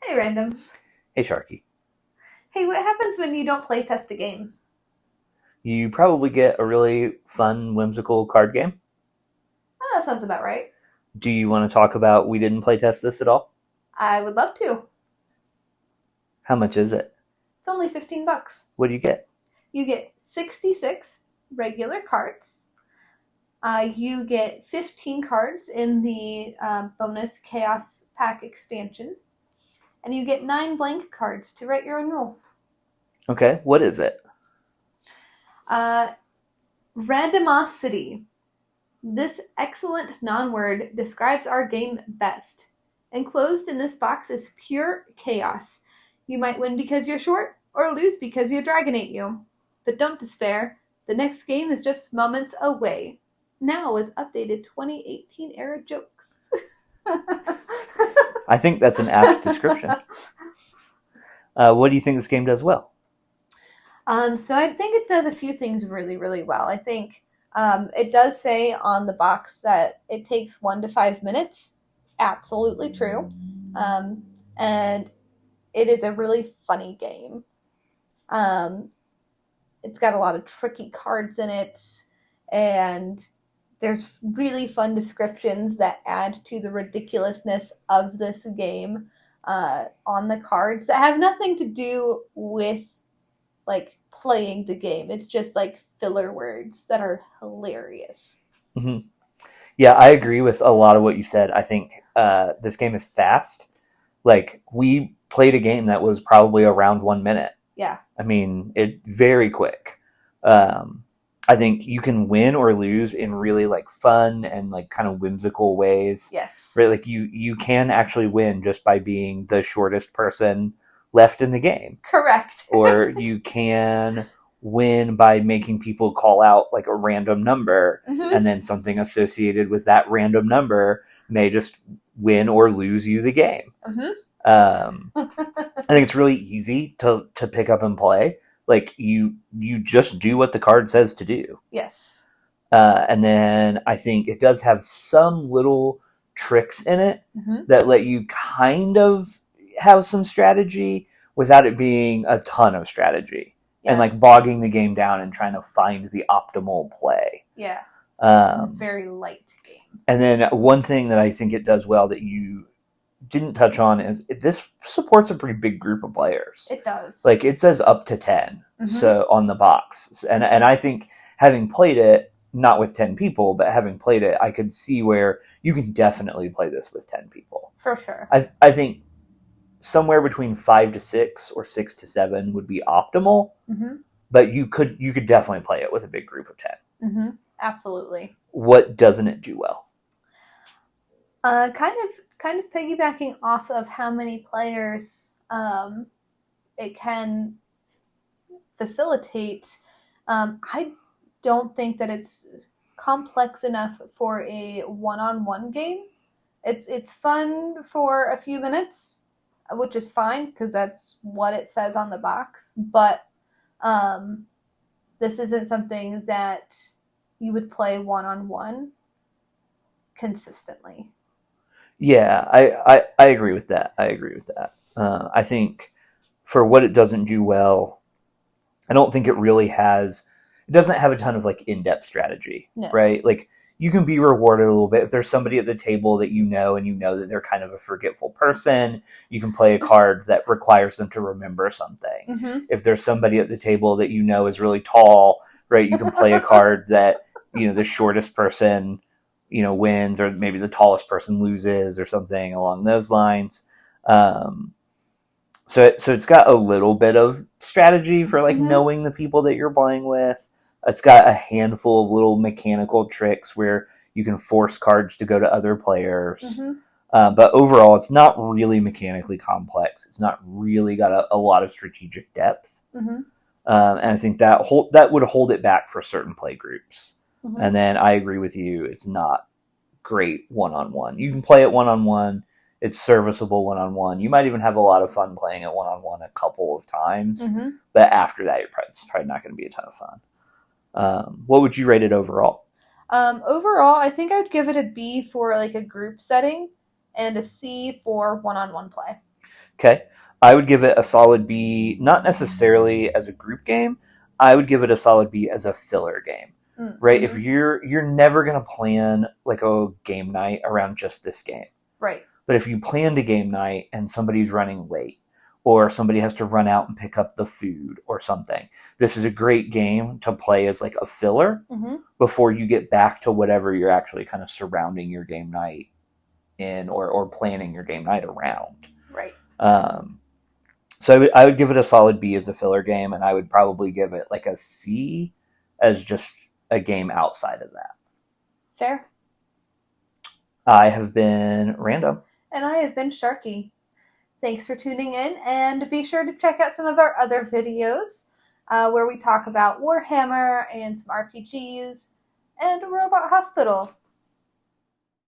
Hey, Random. Hey, Sharky. Hey, what happens when you don't playtest a game? You probably get a really fun, whimsical card game. Oh, that sounds about right. Do you want to talk about we didn't playtest this at all? I would love to. How much is it? It's only $15. What do you get? You get 66 regular cards. You get 15 cards in the bonus Chaos Pack expansion. And you get 9 blank cards to write your own rules. Okay, what is it? Uh, Randomosity. This excellent non-word describes our game best. Enclosed in this box is pure chaos. You might win because you're short, or lose because you dragonate you. But don't despair. The next game is just moments away. Now with updated 2018 era jokes. I think that's an apt description. What do you think this game does well? So I think it does a few things really, really well. I think it does say on the box that it takes 1 to 5 minutes. Absolutely true. And it is a really funny game. It's got a lot of tricky cards in it, and there's really fun descriptions that add to the ridiculousness of this game on the cards that have nothing to do with like playing the game. It's just like filler words that are hilarious. Mm-hmm. Yeah, I agree with a lot of what you said. I think this game is fast. Like, we played a game that was probably around 1 minute. Yeah. I mean, it's very quick. I think you can win or lose in really like fun and like kind of whimsical ways. Yes. Right? Like you can actually win just by being the shortest person left in the game. Correct. Or you can win by making people call out like a random number, and then something associated with that random number may just win or lose you the game. I think it's really easy to pick up and play. Like you just do what the card says to do. Yes. And then I think it does have some little tricks in it that let you kind of have some strategy without it being a ton of strategy. Yeah. And like bogging the game down and trying to find the optimal play. Yeah. It's a very light game. And then one thing that I think it does well that you didn't touch on is this supports a pretty big group of players. It does. Like it says up to 10 so on the box. And I think having played it, not with 10 people, but having played it, I could see where you can definitely play this with 10 people. For sure. I think somewhere between 5 to 6 or 6 to 7 would be optimal. But you could definitely play it with a big group of 10. Absolutely. What doesn't it do well? Kind of piggybacking off of how many players it can facilitate. I don't think that it's complex enough for a one-on-one game. It's fun for a few minutes, which is fine because that's what it says on the box. But this isn't something that you would play one-on-one consistently. Yeah, I agree with that. I think for what it doesn't do well, I don't think it really has. It doesn't have a ton of like in-depth strategy, right? Like you can be rewarded a little bit if there's somebody at the table that you know and you know that they're kind of a forgetful person. You can play a card that requires them to remember something. If there's somebody at the table that you know is really tall, right? You can play a card that the shortest person wins, or maybe the tallest person loses, or something along those lines. So it's got a little bit of strategy for like knowing the people that you're playing with. It's got a handful of little mechanical tricks where you can force cards to go to other players. But overall, it's not really mechanically complex. It's not really got a lot of strategic depth. And I think that would hold it back for certain play groups. And then I agree with you. It's not great one-on-one. You can play it one-on-one. It's serviceable one-on-one. You might even have a lot of fun playing it one-on-one a couple of times. But after that, it's probably not going to be a ton of fun. What would you rate it overall? Overall, I think I would give it a B for like a group setting and a C for one-on-one play. Okay. I would give it a solid B, not necessarily as a group game. I would give it a solid B as a filler game. Mm-hmm. Right? If you're never going to plan like a game night around just this game. Right. But if you planned a game night and somebody's running late, or somebody has to run out and pick up the food or something, this is a great game to play as like a filler before you get back to whatever you're actually kind of surrounding your game night in, or planning your game night around. Right. So I would give it a solid B as a filler game, and I would probably give it like a C as just a game outside of that. Fair. I have been Random. And I have been Sharky. Thanks for tuning in, and be sure to check out some of our other videos where we talk about Warhammer and some RPGs and Robot Hospital.